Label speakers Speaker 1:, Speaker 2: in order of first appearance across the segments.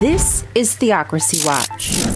Speaker 1: This is Theocracy Watch.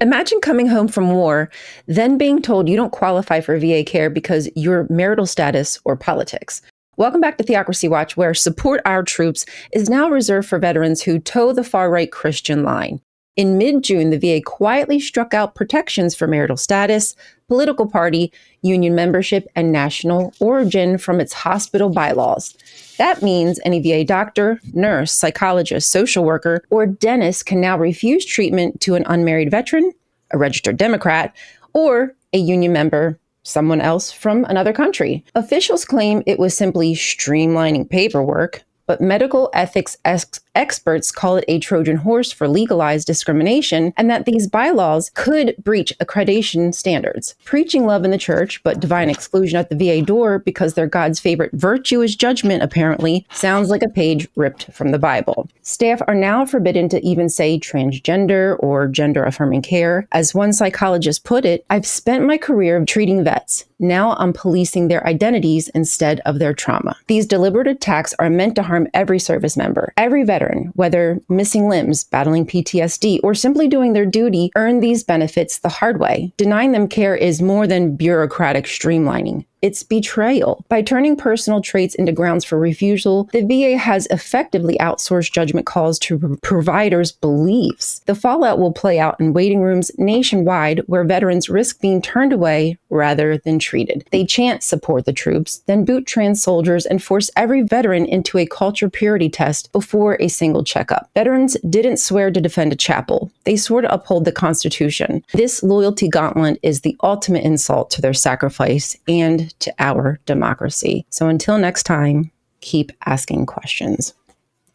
Speaker 1: Imagine coming home from war, then being told you don't qualify for VA care because your marital status or politics. Welcome back to Theocracy Watch, where support our troops is now reserved for veterans who toe the far-right Christian line. In mid-June, the VA quietly struck out protections for marital status, political party, union membership, and national origin from its hospital bylaws. That means any VA doctor, nurse, psychologist, social worker, or dentist can now refuse treatment to an unmarried veteran, a registered Democrat, or a union member, someone else from another country. Officials claim it was simply streamlining paperwork, but medical ethics experts call it a Trojan horse for legalized discrimination, and that these bylaws could breach accreditation standards. Preaching love in the church, but divine exclusion at the VA door because their God's favorite virtue is judgment, apparently, sounds like a page ripped from the Bible. Staff are now forbidden to even say transgender or gender-affirming care. As one psychologist put it, "I've spent my career treating vets. Now I'm policing their identities instead of their trauma." These deliberate attacks are meant to harm every service member. Every veteran, whether missing limbs, battling PTSD, or simply doing their duty, earn these benefits the hard way. Denying them care is more than bureaucratic streamlining. It's betrayal. By turning personal traits into grounds for refusal, the VA has effectively outsourced judgment calls to providers' beliefs. The fallout will play out in waiting rooms nationwide where veterans risk being turned away rather than treated. They chant "support the troops," then boot trans soldiers and force every veteran into a culture purity test before a single checkup. Veterans didn't swear to defend a chapel. They swore to uphold the Constitution. This loyalty gauntlet is the ultimate insult to their sacrifice and to our democracy. So until next time, keep asking questions.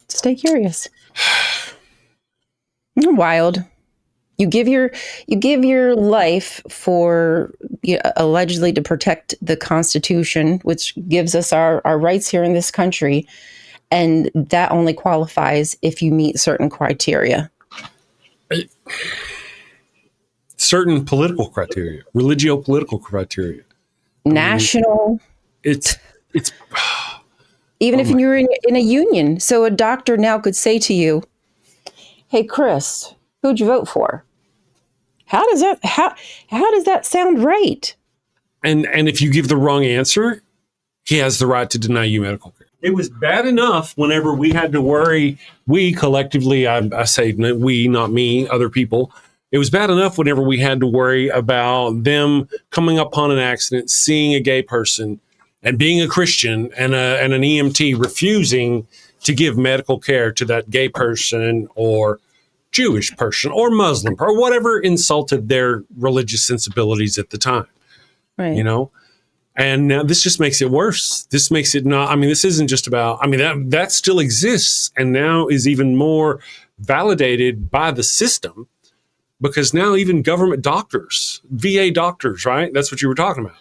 Speaker 1: Stay curious. You're wild. You give your life for allegedly to protect the Constitution, which gives us our rights here in this country, and that only qualifies if you meet certain criteria.
Speaker 2: Certain political criteria, religio-political criteria.
Speaker 1: National.
Speaker 2: It's
Speaker 1: even if you're in a union. So a doctor now could say to you, "Hey, Chris, who'd you vote for?" How does that sound right?
Speaker 2: And if you give the wrong answer, he has the right to deny you medical care. It was bad enough whenever we had to worry, we collectively, I say we, not me, other people. It was bad enough whenever we had to worry about them coming upon an accident, seeing a gay person, and being a Christian and an EMT refusing to give medical care to that gay person or Jewish person or Muslim or whatever insulted their religious sensibilities at the time.
Speaker 1: Right.
Speaker 2: And now this just makes it worse. This makes it not, this isn't just about, that still exists and now is even more validated by the system. Because now even government doctors, VA doctors, right? That's what you were talking about.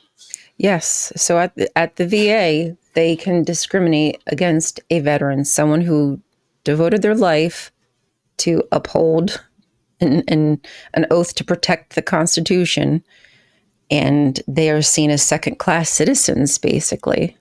Speaker 1: Yes. So at the VA, they can discriminate against a veteran, someone who devoted their life to uphold an oath to protect the Constitution. And they are seen as second-class citizens, basically.